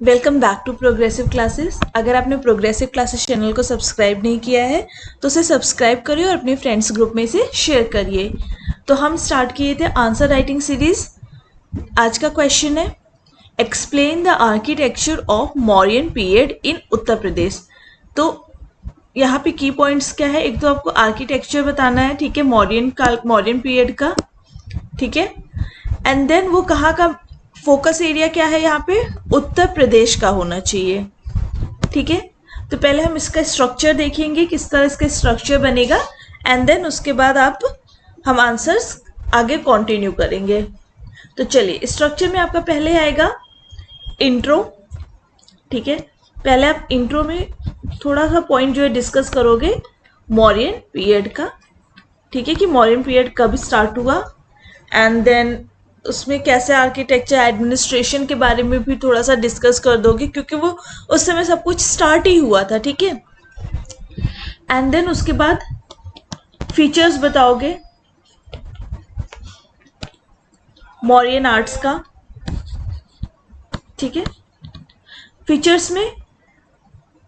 Welcome back to progressive classes. अगर आपने progressive classes channel को सब्सक्राइब नहीं किया है तो उसे सब्सक्राइब करिए और अपने फ्रेंड्स ग्रुप में इसे शेयर करिए। तो हम स्टार्ट किए थे आंसर राइटिंग सीरीज। आज का क्वेश्चन है explain the architecture of Mauryan period in Uttar Pradesh. तो यहाँ पे की पॉइंट्स क्या है, एक तो आपको आर्किटेक्चर बताना है, ठीक है, मौर्यन पीरियड का, ठीक है। एंड देन वो कहाँ का फोकस एरिया क्या है, यहाँ पे उत्तर प्रदेश का होना चाहिए, ठीक है। तो पहले हम इसका स्ट्रक्चर देखेंगे, किस तरह इसका स्ट्रक्चर बनेगा, एंड देन उसके बाद हम आंसर्स आगे कंटिन्यू करेंगे। तो चलिए, स्ट्रक्चर में आपका पहले आएगा इंट्रो, ठीक है। पहले आप इंट्रो में थोड़ा सा पॉइंट जो है डिस्कस करोगे मौर्यन पीरियड का, ठीक है, कि मौर्यन पीरियड कब स्टार्ट हुआ, एंड देन उसमें कैसे आर्किटेक्चर एडमिनिस्ट्रेशन के बारे में भी थोड़ा सा डिस्कस कर दोगे, क्योंकि वो उस समय सब कुछ स्टार्ट ही हुआ था, ठीक है। एंड देन उसके बाद फीचर्स बताओगे मौर्यन आर्ट्स का, ठीक है। फीचर्स में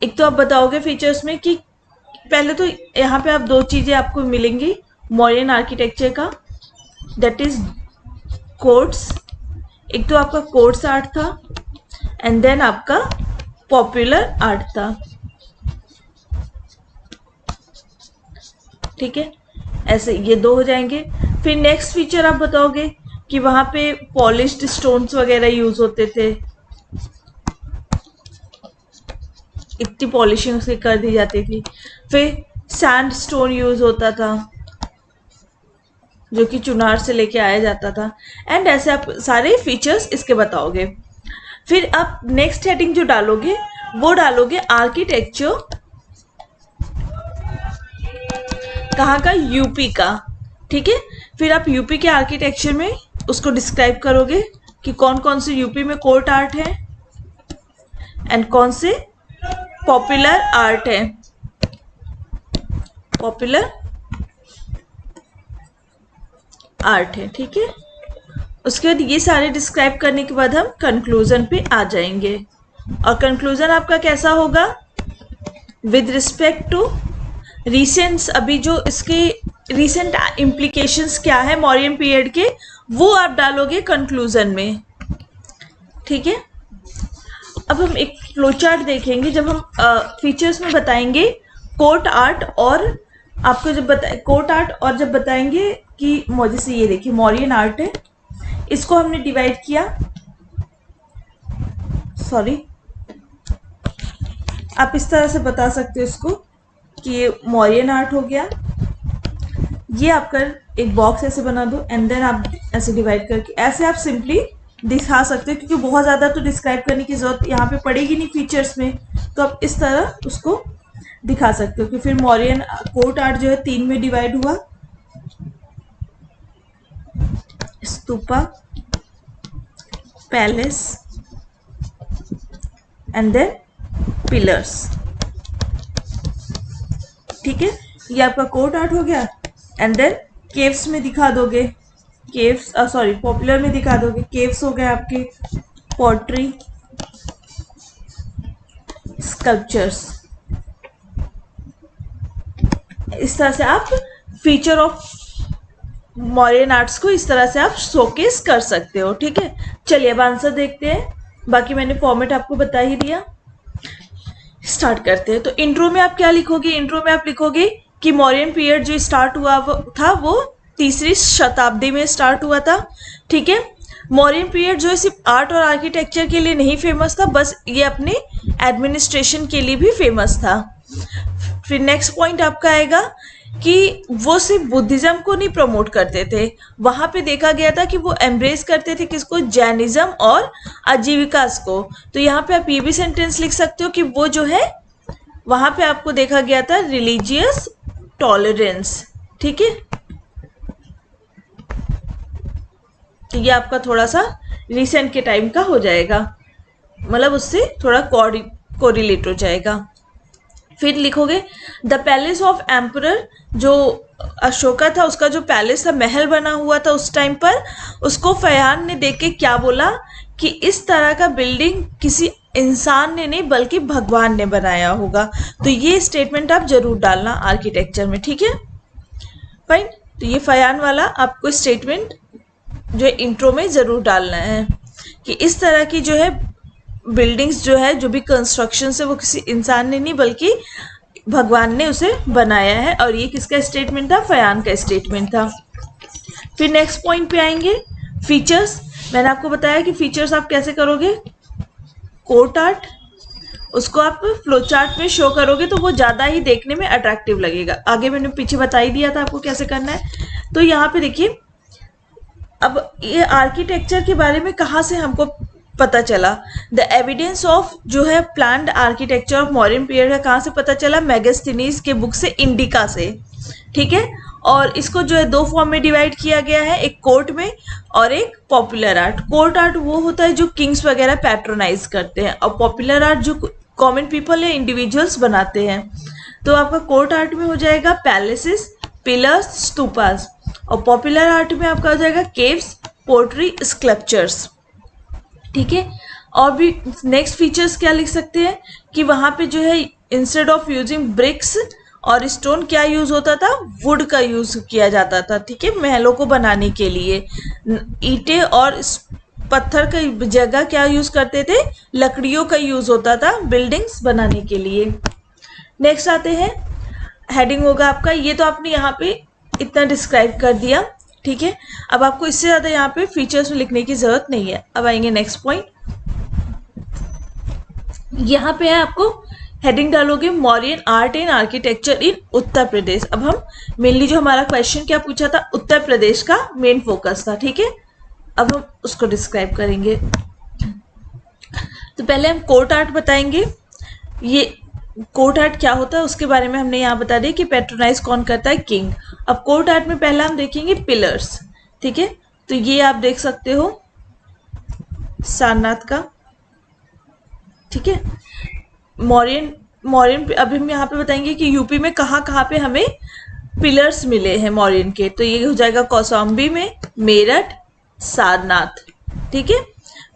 एक तो आप बताओगे फीचर्स में कि पहले तो यहाँ पे आप दो चीजें आपको मिलेंगी मौर्यन आर्किटेक्चर का, दैट इज कोर्ट्स। एक तो आपका कोर्ट्स आर्ट था एंड देन आपका पॉपुलर आर्ट था, ठीक है। ऐसे ये दो हो जाएंगे। फिर नेक्स्ट फीचर आप बताओगे कि वहां पे पॉलिश्ड स्टोन्स वगैरह यूज होते थे, इतनी पॉलिशिंग उसकी कर दी जाती थी। फिर सैंड स्टोन यूज होता था जो कि चुनार से लेके आया जाता था, एंड ऐसे आप सारे फीचर्स इसके बताओगे। फिर आप नेक्स्ट हेडिंग जो डालोगे वो डालोगे आर्किटेक्चर कहाँ का, यूपी का, ठीक है। फिर आप यूपी के आर्किटेक्चर में उसको डिस्क्राइब करोगे कि कौन कौन से यूपी में कोर्ट आर्ट है एंड कौन से पॉपुलर आर्ट है, पॉपुलर आर्ट है, ठीक है। उसके बाद ये सारे डिस्क्राइब करने के बाद हम कंक्लूजन पे आ जाएंगे, और कंक्लूजन आपका कैसा होगा, विद रिस्पेक्ट टू रिसेंट, अभी जो इसके रिसेंट इम्प्लीकेशंस क्या है मौर्यन पीरियड के, वो आप डालोगे कंक्लूजन में, ठीक है। अब हम एक फ्लो चार्ट देखेंगे जब हम फीचर्स में बताएंगे कोर्ट आर्ट, और आपको जब कोर्ट आर्ट और जब बताएंगे कि जैसे ये देखिए मौर्यन आर्ट है, इसको हमने डिवाइड किया, सॉरी, आप इस तरह से बता सकते हो इसको कि ये मौर्यन आर्ट हो गया। ये आपका एक बॉक्स ऐसे बना दो एंड देन आप ऐसे डिवाइड करके ऐसे आप सिंपली दिखा सकते हो, क्योंकि बहुत ज़्यादा तो डिस्क्राइब करने की जरूरत यहाँ पे पड़ेगी नहीं फीचर्स में, तो आप इस तरह उसको दिखा सकते हो कि फिर मौर्यन कोर्ट आर्ट जो है 3 में डिवाइड हुआ, stupa, palace and then pillars, ठीक है। ये आपका कोर्ट आर्ट हो गया, एंड देन केव्स में दिखा दोगे, केव्स सॉरी पॉपुलर में दिखा दोगे, केव्स हो गए आपके, पॉटरी, स्कल्पचर्स। इस तरह से आप फीचर ऑफ मौर्यन आर्ट्स को इस तरह से आप शोकेस कर सकते हो, ठीक है। चलिए अब आंसर देखते हैं, बाकी मैंने फॉर्मेट आपको बता ही दिया। स्टार्ट करते हैं। तो इंट्रो में आप क्या लिखोगे, इंट्रो में आप लिखोगे कि मौर्यन पीरियड जो स्टार्ट हुआ वो 3री शताब्दी में स्टार्ट हुआ था, ठीक है। मौर्यन पीरियड जो है सिर्फ आर्ट और आर्किटेक्चर के लिए नहीं फेमस था, बस ये अपने एडमिनिस्ट्रेशन के लिए भी फेमस था। फिर नेक्स्ट पॉइंट आपका आएगा कि वो सिर्फ बुद्धिज्म को नहीं प्रमोट करते थे, वहां पे देखा गया था कि वो एम्ब्रेस करते थे किसको, जैनिज्म और आजीविकास को। तो यहाँ पे आप ये भी सेंटेंस लिख सकते हो कि वो जो है वहां पे आपको देखा गया था रिलीजियस टॉलरेंस, ठीक है। तो ये आपका थोड़ा सा रिसेंट के टाइम का हो जाएगा, मतलब उससे थोड़ा कोरिलेट हो जाएगा। फिर लिखोगे द पैलेस ऑफ एम्परर, जो अशोका था उसका जो पैलेस था, महल बना हुआ था उस टाइम पर, उसको फयान ने देख के क्या बोला कि इस तरह का बिल्डिंग किसी इंसान ने नहीं बल्कि भगवान ने बनाया होगा। तो ये स्टेटमेंट आप जरूर डालना आर्किटेक्चर में, ठीक है। फाइन। तो ये फयान वाला आपको स्टेटमेंट जो है इंट्रो में जरूर डालना है कि इस तरह की जो है बिल्डिंग्स जो है, जो भी कंस्ट्रक्शन है, वो किसी इंसान ने नहीं बल्कि भगवान ने उसे बनाया है। और ये किसका स्टेटमेंट था? फयान का स्टेटमेंट था। फिर नेक्स्ट पॉइंट पे आएंगे, फीचर्स। मैंने आपको बताया कि फीचर्स आप कैसे करोगे, कोट आर्ट, उसको आप फ्लो चार्ट में शो करोगे तो वो ज़्यादा ही देखने में अट्रैक्टिव लगेगा। आगे मैंने पीछे बता ही दिया था आपको कैसे करना है। तो यहाँ पे देखिए, अब ये आर्किटेक्चर के बारे में कहाँ से हमको पता चला? द एविडेंस ऑफ जो है planned architecture of modern period है, कहाँ से पता चला? मेगास्थनीज के बुक से, इंडिका से, ठीक है। और इसको जो है दो फॉर्म में डिवाइड किया गया है, एक कोर्ट में और एक पॉपुलर आर्ट। कोर्ट आर्ट वो होता है जो किंग्स वगैरह पैट्रोनाइज करते हैं, और पॉपुलर आर्ट जो कॉमन पीपल या इंडिविजुअल्स बनाते हैं। तो आपका कोर्ट आर्ट में हो जाएगा पैलेसेस, पिलर्स, स्तूपास, और पॉपुलर आर्ट में आपका हो जाएगा केव्स, पोर्ट्री, स्कल्पचर्स, ठीक है। और भी नेक्स्ट फीचर्स क्या लिख सकते हैं कि वहां पे जो है इंस्टेड ऑफ यूजिंग ब्रिक्स और स्टोन क्या यूज होता था? वुड का यूज किया जाता था, ठीक है, महलों को बनाने के लिए। ईंटें और पत्थर का जगह क्या यूज करते थे? लकड़ियों का यूज होता था बिल्डिंग्स बनाने के लिए। नेक्स्ट आते हैं, हेडिंग होगा आपका, ये तो आपने यहाँ पे इतना डिस्क्राइब कर दिया, ठीक है। अब आपको इससे ज्यादा यहाँ पे फीचर्स में लिखने की जरूरत नहीं है। अब आएंगे नेक्स्ट पॉइंट, यहाँ पे है आपको हेडिंग डालोगे Mauryan art and architecture in Uttar Pradesh. अब हम मेनली जो हमारा क्वेश्चन क्या पूछा था, उत्तर प्रदेश का मेन फोकस था, ठीक है। अब हम उसको डिस्क्राइब करेंगे। तो पहले हम कोर्ट आर्ट बताएंगे। ये कोर्ट आर्ट क्या होता है उसके बारे में हमने यहाँ बता दिया कि पैट्रोनाइज कौन करता है? किंग। अब कोर्ट आर्ट में पहला हम देखेंगे पिलर्स, ठीक है। तो ये आप देख सकते हो सारनाथ का, ठीक है। मौर्यन अब हम यहाँ पे बताएंगे कि यूपी में कहाँ कहाँ पे हमें पिलर्स मिले हैं मौर्यन के। तो ये हो जाएगा कौशाम्बी में, मेरठ, सारनाथ, ठीक है।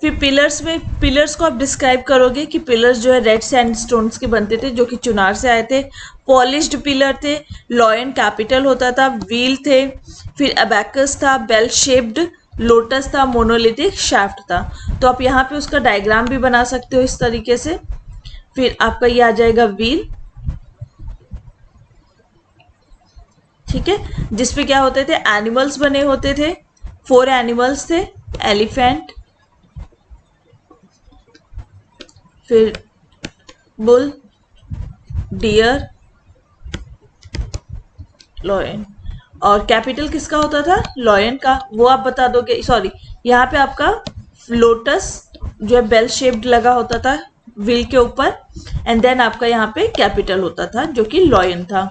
फिर पिलर्स में, पिलर्स को आप डिस्क्राइब करोगे कि पिलर्स जो है रेड सैंडस्टोन्स के बनते थे जो कि चुनार से आए थे। पॉलिश्ड पिलर थे, लॉयन कैपिटल होता था, व्हील थे, फिर अबैकस था, बेल शेप्ड लोटस था, मोनोलिथिक शाफ्ट था। तो आप यहाँ पे उसका डायग्राम भी बना सकते हो इस तरीके से। फिर आपका ये आ जाएगा व्हील, ठीक है, जिसपे क्या होते थे? एनिमल्स बने होते थे। 4 एनिमल्स थे, एलिफेंट, फिर बुल, डियर, लॉयन। और कैपिटल किसका होता था? लॉयन का। वो आप बता दोगे, सॉरी, यहाँ पे आपका लोटस जो है बेल शेप्ड लगा होता था व्हील के ऊपर, एंड देन आपका यहाँ पे कैपिटल होता था जो कि लॉयन था।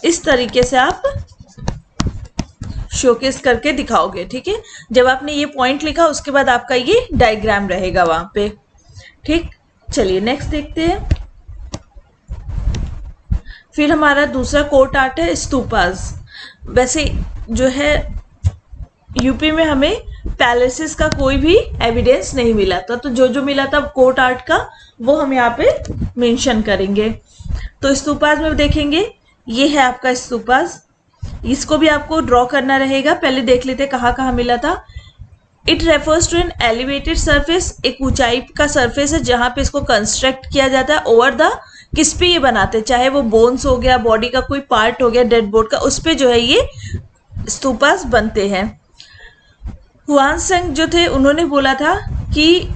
इस तरीके से आप शोकेस करके दिखाओगे, ठीक है। जब आपने ये पॉइंट लिखा उसके बाद आपका ये डायग्राम रहेगा वहां पे, ठीक। चलिए नेक्स्ट देखते हैं। फिर हमारा दूसरा कोर्ट आर्ट है स्तूपास। वैसे जो है यूपी में हमें पैलेसेस का कोई भी एविडेंस नहीं मिला था, तो जो जो मिला था कोर्ट आर्ट का वो हम यहाँ पे मेंशन करेंगे। तो स्तूपास में देखेंगे, ये है आपका स्तूपास। इसको भी आपको ड्रॉ करना रहेगा। पहले देख लेते कहाँ कहाँ मिला था। It refers to an elevated surface, एक ऊंचाई का सरफेस है जहां पे इसको कंस्ट्रक्ट किया जाता है। ओवर द, किस पे ये बनाते हैं? चाहे वो बोन्स हो गया, बॉडी का कोई पार्ट हो गया, डेड बॉडी का, उस पे जो है ये स्तूपास बनते हैं। हुआनसेंग जो थे उन्होंने बोला था कि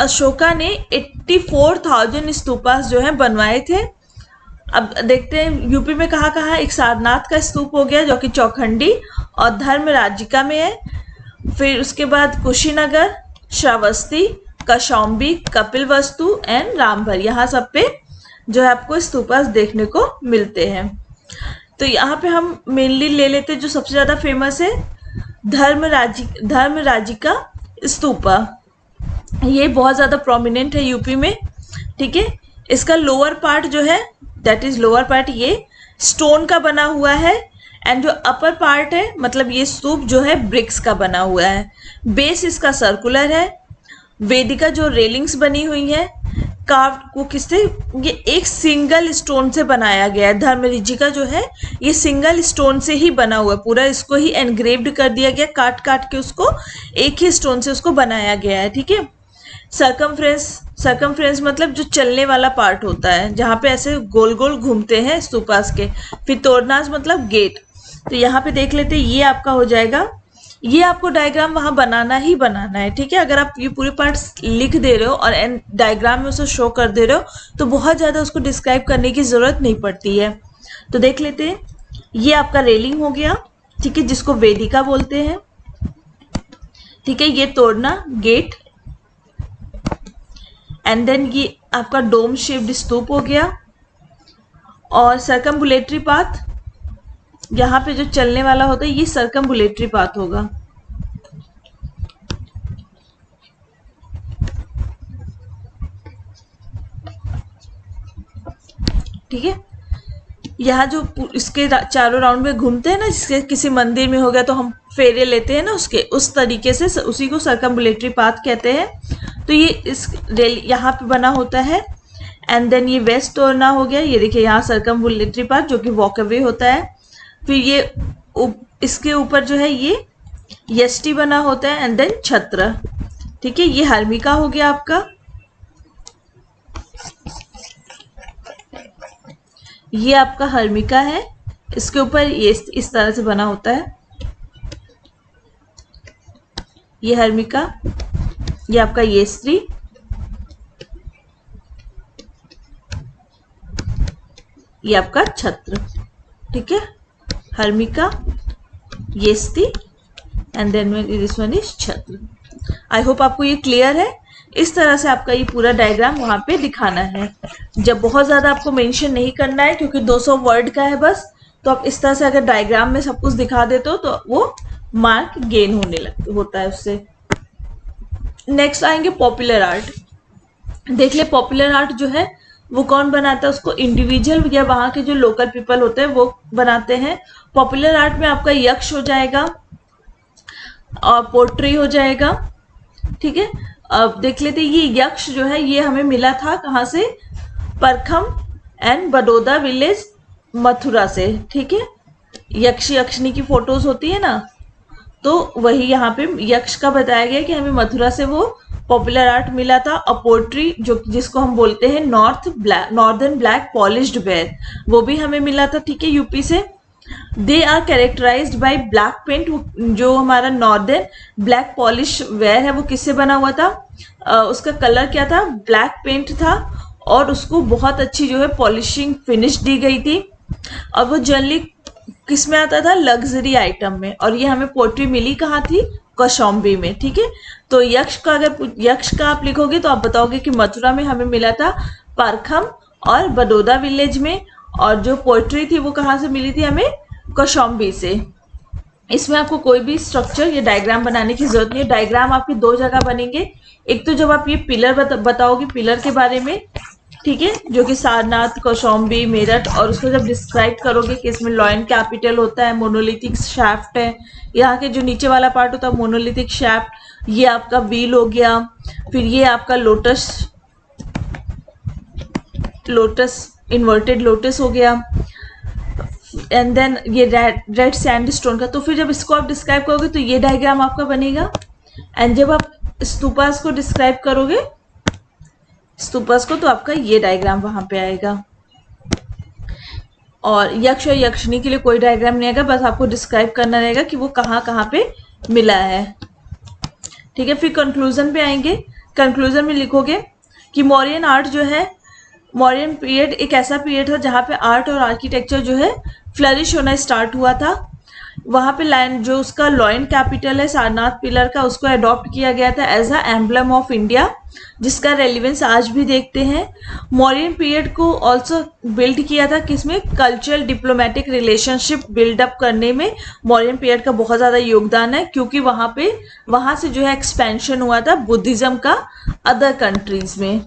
अशोका ने 84,000 स्तूपास जो है बनवाए थे। अब देखते हैं यूपी में कहाँ कहाँ। एक सारनाथ का स्तूप हो गया जो कि चौखंडी और धर्मराजिका में है। फिर उसके बाद कुशीनगर, श्रावस्ती, कौशाम्बी, कपिलवस्तु एंड रामभर, यहाँ सब पे जो है आपको स्तूपास देखने को मिलते हैं। तो यहाँ पे हम मेनली ले लेते जो सबसे ज्यादा फेमस है धर्मराजिका स्तूपा। ये बहुत ज्यादा प्रोमिनेंट है यूपी में, ठीक है। इसका लोअर पार्ट जो है, दैट इज लोअर पार्ट, ये स्टोन का बना हुआ है, एंड जो अपर पार्ट है मतलब ये स्तूप जो है ब्रिक्स का बना हुआ है। बेस इसका सर्कुलर है, वेदिका जो रेलिंग्स बनी हुई है कार्व को किससे, ये एक सिंगल स्टोन से बनाया गया है। धर्मरिजिका जो है ये सिंगल स्टोन से ही बना हुआ है, पूरा इसको ही एनग्रेव्ड कर दिया गया, काट काट के उसको एक ही स्टोन से उसको बनाया गया है। ठीक है। सरकमफ्रेंस मतलब जो चलने वाला पार्ट होता है, जहाँ पे ऐसे गोल गोल घूमते हैं स्तूपास के। फिर तोरनास मतलब गेट। तो यहाँ पे देख लेते हैं, ये आपका हो जाएगा। ये आपको डायग्राम वहां बनाना ही बनाना है। ठीक है। अगर आप ये पूरे पार्ट्स लिख दे रहे हो और डायग्राम में उसे शो कर दे रहे हो तो बहुत ज्यादा उसको डिस्क्राइब करने की जरूरत नहीं पड़ती है। तो देख लेते हैं, ये आपका रेलिंग हो गया। ठीक है, जिसको वेदिका बोलते हैं। ठीक है, ये तोड़ना गेट, एंड देन ये आपका डोम शेप्ड स्तूप हो गया। और सर्कमबुलेटरी पाथ, यहाँ पे जो चलने वाला होता है ये सर्कमबुलेटरी पाथ होगा। ठीक है, यहाँ जो इसके चारों राउंड में घूमते हैं ना, जिसके किसी मंदिर में हो गया तो हम फेरे लेते हैं ना, उसके उस तरीके से उसी को सर्कमबुलेटरी पाथ कहते हैं। तो ये इस रेल यहाँ पे बना होता है। एंड देन ये वेस्ट तोरना हो गया। ये देखिए यहाँ सर्कमबुलेटरी पाथ जो कि वॉकअवे होता है। फिर ये इसके ऊपर जो है ये यष्टि बना होता है, एंड देन छत्र। ठीक है, ये हर्मिका हो गया आपका। ये आपका हर्मिका है, इसके ऊपर ये इस तरह से बना होता है। ये हर्मिका, ये आपका ये स्त्री, ये आपका छत्र। ठीक है, हर्मिका, ये स्त्री, and then this one is chhatra. I hope आपको ये क्लियर है। इस तरह से आपका ये पूरा डायग्राम वहां पे दिखाना है। जब बहुत ज्यादा आपको मेंशन नहीं करना है क्योंकि 200 वर्ड का है बस, तो आप इस तरह से अगर डायग्राम में सब कुछ दिखा देते हो तो वो मार्क गेन होता है उससे। नेक्स्ट आएंगे पॉपुलर आर्ट। देख ले पॉपुलर आर्ट जो है वो कौन बनाता है, उसको इंडिविजुअल या वहां के जो लोकल पीपल होते हैं वो बनाते हैं। पॉपुलर आर्ट में आपका यक्ष हो जाएगा और पोट्री हो जाएगा। ठीक है, अब देख लेते ये यक्ष जो है ये हमें मिला था कहाँ से, परखम एंड बड़ौदा विलेज मथुरा से। ठीक है, यक्ष यक्षिणी की फोटोज होती है ना, तो वही यहाँ पे यक्ष का बताया गया कि हमें मथुरा से वो पॉपुलर आर्ट मिला था। और पोट्री जो जिसको हम बोलते हैं नॉर्दर्न ब्लैक पॉलिश्ड वेयर, वो भी हमें मिला था। ठीक है, यूपी से। They are characterized by black paint. जो हमारा नॉर्दर्न ब्लैक पॉलिश वेयर है वो किससे बना हुआ था, उसका कलर क्या था, ब्लैक पेंट था, और उसको बहुत अच्छी जो है पॉलिशिंग फिनिश दी गई थी। और वो जनरली किस में आता था, लग्जरी आइटम में। और ये हमें पोट्री मिली कहाँ थी, कौशाम्बी में। ठीक है, तो यक्ष का अगर यक्ष का आप लिखोगे तो आप बताओगे कि मथुरा में हमें मिला था पारखम और बड़ौदा विलेज में, और जो पोएट्री थी वो कहाँ से मिली थी हमें, कौशाम्बी से। इसमें आपको कोई भी स्ट्रक्चर या डायग्राम बनाने की जरूरत नहीं है। डायग्राम आपके दो जगह बनेंगे, एक तो जब आप ये पिलर बताओगे पिलर के बारे में, ठीक है, जो कि सारनाथ, कौशाम्बी, मेरठ, और उसको जब डिस्क्राइब करोगे कि इसमें लॉयन कैपिटल होता है, मोनोलिथिक शैफ्ट है, यहाँ के जो नीचे वाला पार्ट होता है मोनोलिथिक शैफ्ट, ये आपका व्हील हो गया, फिर ये आपका लोटस इन्वर्टेड लोटस हो गया, एंड देन ये रेड सैंडस्टोन का। तो फिर जब इसको आप डिस्क्राइब करोगे तो ये डायग्राम आपका बनेगा। एंड जब आप स्तूपास को डिस्क्राइब करोगे स्तूपास को, तो आपका ये डायग्राम वहां पे आएगा। और यक्ष और यक्षिणी के लिए कोई डायग्राम नहीं आएगा, बस आपको डिस्क्राइब करना रहेगा कि वो कहाँ कहाँ पे मिला है। ठीक है, फिर कंक्लूजन पे आएंगे। कंक्लूजन में लिखोगे कि मौर्यन आर्ट जो है, मौर्यन पीरियड एक ऐसा पीरियड था जहाँ पे आर्ट और आर्किटेक्चर जो है फ्लरिश होना स्टार्ट हुआ था। वहाँ पे लैंड जो उसका लॉयन कैपिटल है सारनाथ पिलर का, उसको अडॉप्ट किया गया था as a emblem of India, जिसका रेलिवेंस आज भी देखते हैं। मौर्यन पीरियड को ऑल्सो बिल्ड किया था किसमें, कल्चरल डिप्लोमेटिक रिलेशनशिप बिल्डअप करने में मौर्यन पीरियड का बहुत ज़्यादा योगदान है, क्योंकि वहाँ से जो है एक्सपेंशन हुआ था बुद्धिज्म का अदर कंट्रीज में।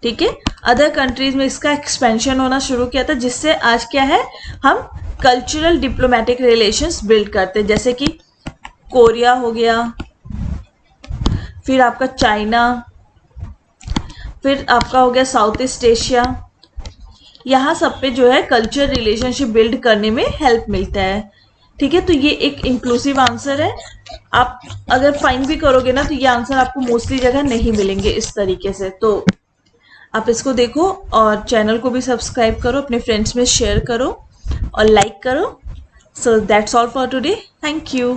ठीक है, अदर कंट्रीज में इसका एक्सपेंशन होना शुरू किया था, जिससे आज क्या है, हम कल्चरल डिप्लोमेटिक रिलेशंस बिल्ड करते हैं। जैसे कि कोरिया हो गया, फिर आपका चाइना, फिर आपका हो गया साउथ ईस्ट एशिया। यहाँ सब पे जो है कल्चर रिलेशनशिप बिल्ड करने में हेल्प मिलता है। ठीक है, तो ये एक इंक्लूसिव आंसर है। आप अगर फाइंड भी करोगे ना तो ये आंसर आपको मोस्टली जगह नहीं मिलेंगे इस तरीके से। तो आप इसको देखो और चैनल को भी सब्सक्राइब करो, अपने फ्रेंड्स में शेयर करो और लाइक करो। So that's all for today. Thank you.